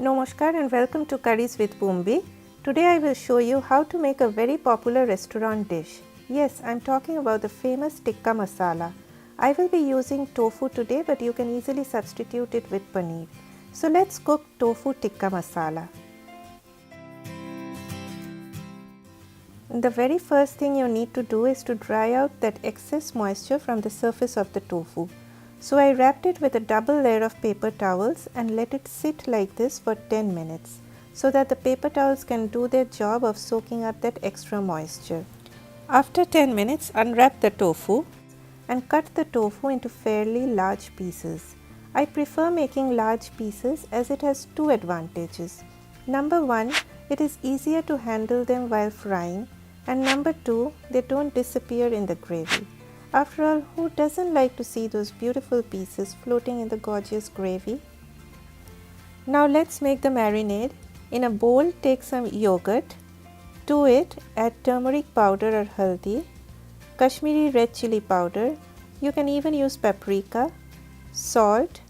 Namaskar and welcome to Curries with Boombi. Today I will show you how to make a very popular restaurant dish. Yes, I am talking about the famous tikka masala. I will be using tofu today, but you can easily substitute it with paneer. So let's cook tofu tikka masala. The very first thing you need to do is to dry out that excess moisture from the surface of the tofu. So I wrapped it with a double layer of paper towels and let it sit like this for 10 minutes so that the paper towels can do their job of soaking up that extra moisture. After 10 minutes, unwrap the tofu and cut the tofu into fairly large pieces. I prefer making large pieces as it has two advantages. Number one, it is easier to handle them while frying, and number two, they don't disappear in the gravy. After all, who doesn't like to see those beautiful pieces floating in the gorgeous gravy? Now let's make the marinade. In a bowl, take some yogurt. To it, add turmeric powder or haldi, Kashmiri red chili powder, you can even use paprika, salt,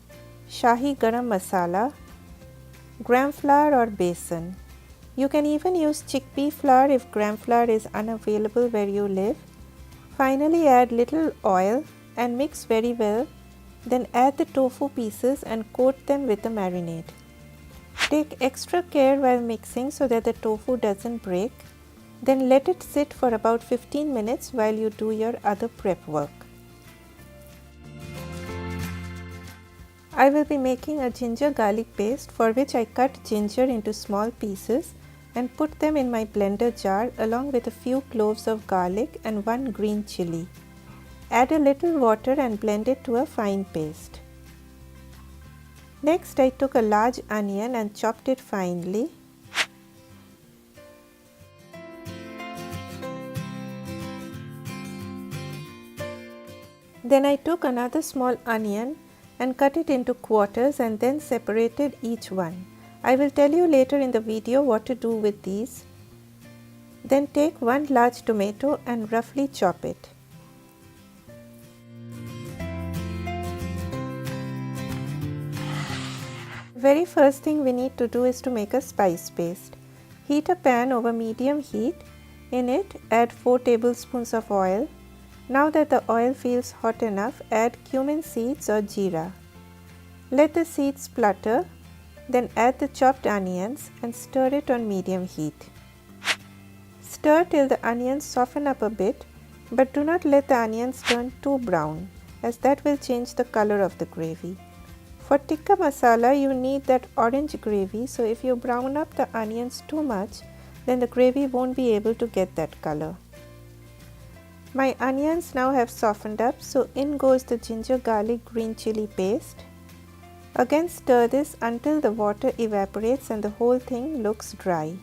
shahi garam masala, gram flour or besan. You can even use chickpea flour if gram flour is unavailable where you live. Finally, add little oil and mix very well. Then add the tofu pieces and coat them with the marinade. Take extra care while mixing so that the tofu doesn't break. Then let it sit for about 15 minutes while you do your other prep work. I will be making a ginger garlic paste, for which I cut ginger into small pieces and put them in my blender jar along with a few cloves of garlic and one green chili. Add a little water and blend it to a fine paste. Next, I took a large onion and chopped it finely. Then I took another small onion and cut it into quarters and then separated each one. I will tell you later in the video what to do with these. Then take one large tomato and roughly chop it. Very first thing we need to do is to make a spice paste. Heat a pan over medium heat. In it, add 4 tablespoons of oil. Now that the oil feels hot enough, add cumin seeds or jeera. Let the seeds splutter. Then add the chopped onions and stir it on medium heat. Stir till the onions soften up a bit, but do not let the onions turn too brown, as that will change the color of the gravy. For tikka masala, you need that orange gravy, so if you brown up the onions too much, then the gravy won't be able to get that color. My onions now have softened up, so in goes the ginger garlic green chili paste. Again stir this until the water evaporates and the whole thing looks dry.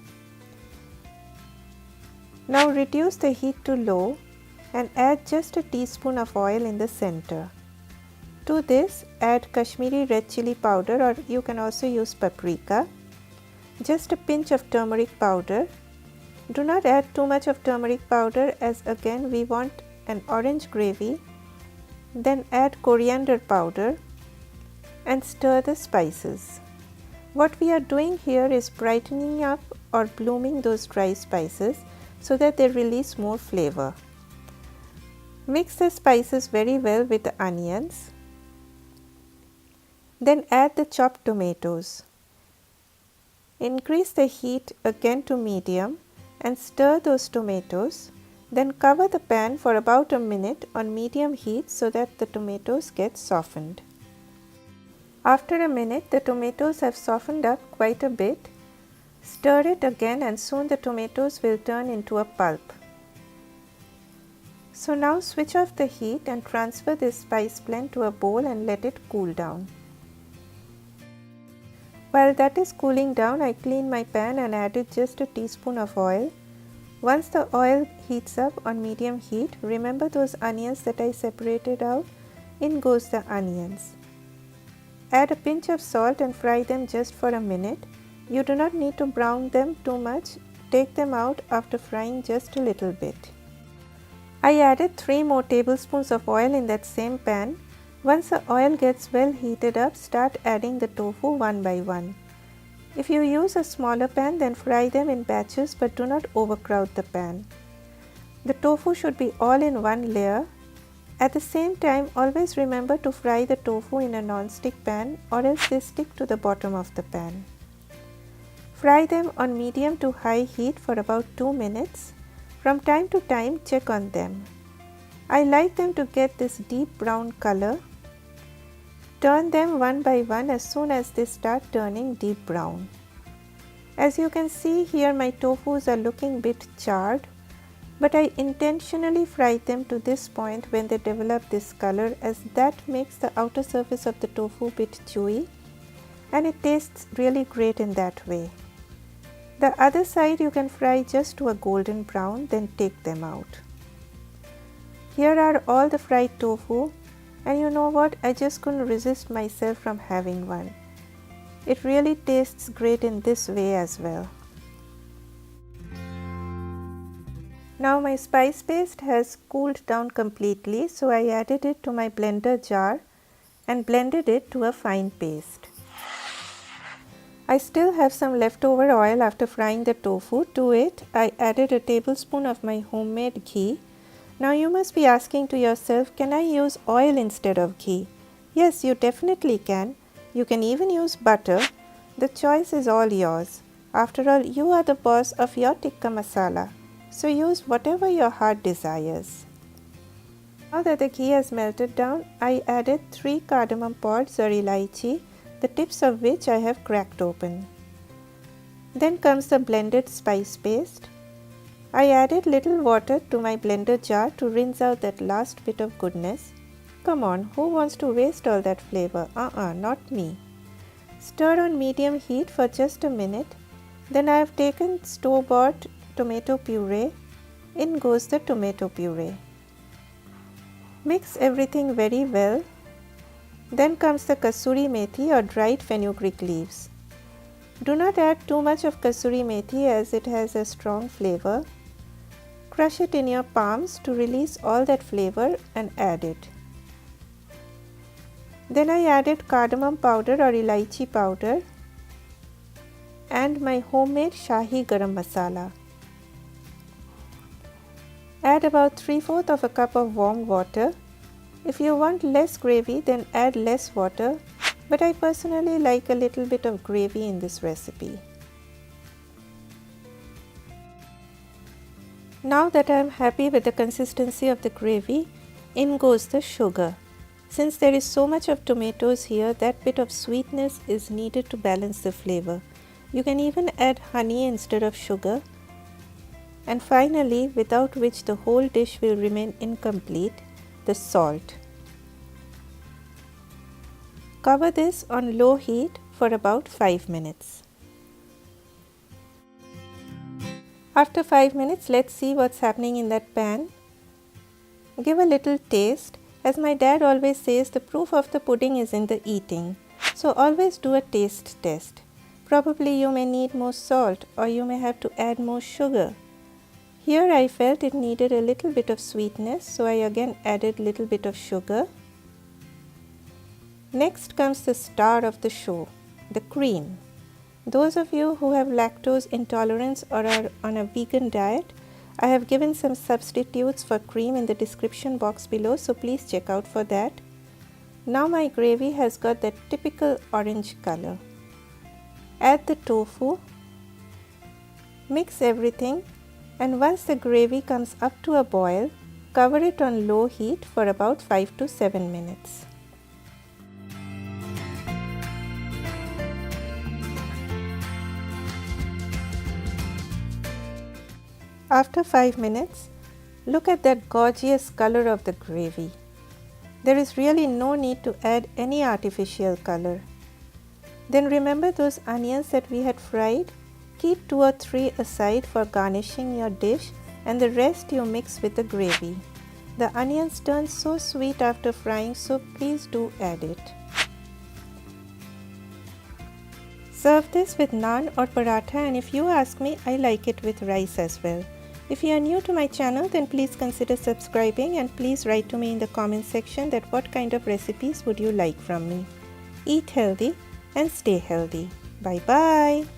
Now reduce the heat to low and add just a teaspoon of oil in the center. To this, add Kashmiri red chili powder, or you can also use paprika. Just a pinch of turmeric powder. Do not add too much of turmeric powder, as again we want an orange gravy. Then add coriander powder and stir the spices. What we are doing here is brightening up or blooming those dry spices so that they release more flavor. Mix the spices very well with the onions. Then add the chopped tomatoes. Increase the heat again to medium and stir those tomatoes. Then cover the pan for about a minute on medium heat so that the tomatoes get softened. After a minute, the tomatoes have softened up quite a bit. Stir it again and soon the tomatoes will turn into a pulp. So now switch off the heat and transfer this spice blend to a bowl and let it cool down. While that is cooling down, I cleaned my pan and added just a teaspoon of oil. Once the oil heats up on medium heat, remember those onions that I separated out? In goes the onions. Add a pinch of salt and fry them just for a minute. You do not need to brown them too much. Take them out after frying just a little bit. I added 3 more tablespoons of oil in that same pan. Once the oil gets well heated up, start adding the tofu one by one. If you use a smaller pan, then fry them in batches but do not overcrowd the pan. The tofu should be all in one layer. At the same time, always remember to fry the tofu in a non-stick pan or else they stick to the bottom of the pan. Fry them on medium to high heat for about 2 minutes. From time to time, check on them. I like them to get this deep brown color. Turn them one by one as soon as they start turning deep brown. As you can see here, my tofus are looking bit charred, but I intentionally fried them to this point when they develop this color, as that makes the outer surface of the tofu bit chewy and it tastes really great in that way. The other side you can fry just to a golden brown, then take them out. Here are all the fried tofu, and you know what, I just couldn't resist myself from having one. It really tastes great in this way as well. Now my spice paste has cooled down completely, so I added it to my blender jar and blended it to a fine paste. I still have some leftover oil after frying the tofu. To it, I added a tablespoon of my homemade ghee. Now you must be asking to yourself, can I use oil instead of ghee? Yes, you definitely can. You can even use butter. The choice is all yours. After all, you are the boss of your tikka masala. So use whatever your heart desires. Now that the ghee has melted down, I added 3 cardamom pods or elaichi, the tips of which I have cracked open. Then comes the blended spice paste. I added little water to my blender jar to rinse out that last bit of goodness. Come on, who wants to waste all that flavor? Not me. Stir on medium heat for just a minute. Then I have taken store-bought tomato puree. In goes the tomato puree. Mix everything very well. Then comes the kasuri methi or dried fenugreek leaves. Do not add too much of kasuri methi as it has a strong flavor. Crush it in your palms to release all that flavor and add it. Then I added cardamom powder or elaichi powder and my homemade Shahi Garam Masala. Add about 3/4 of a cup of warm water. If you want less gravy, then add less water, but I personally like a little bit of gravy in this recipe. Now that I am happy with the consistency of the gravy, in goes the sugar. Since there is so much of tomatoes here, that bit of sweetness is needed to balance the flavor. You can even add honey instead of sugar. And finally, without which the whole dish will remain incomplete, the salt. Cover this on low heat for about 5 minutes. After 5 minutes, let's see what's happening in that pan. Give a little taste. As my dad always says, the proof of the pudding is in the eating. So always do a taste test. Probably you may need more salt or you may have to add more sugar. Here I felt it needed a little bit of sweetness, so I again added a little bit of sugar. Next comes the star of the show, the cream. Those of you who have lactose intolerance or are on a vegan diet, I have given some substitutes for cream in the description box below, so please check out for that. Now my gravy has got that typical orange color. Add the tofu, mix everything, and once the gravy comes up to a boil, cover it on low heat for about 5 to 7 minutes. After 5 minutes, look at that gorgeous color of the gravy. There is really no need to add any artificial color. Then remember those onions that we had fried? Keep 2 or 3 aside for garnishing your dish, and the rest you mix with the gravy. The onions turn so sweet after frying, so please do add it. Serve this with naan or paratha, and if you ask me, I like it with rice as well. If you are new to my channel, then please consider subscribing and please write to me in the comment section that what kind of recipes would you like from me. Eat healthy and stay healthy. Bye bye.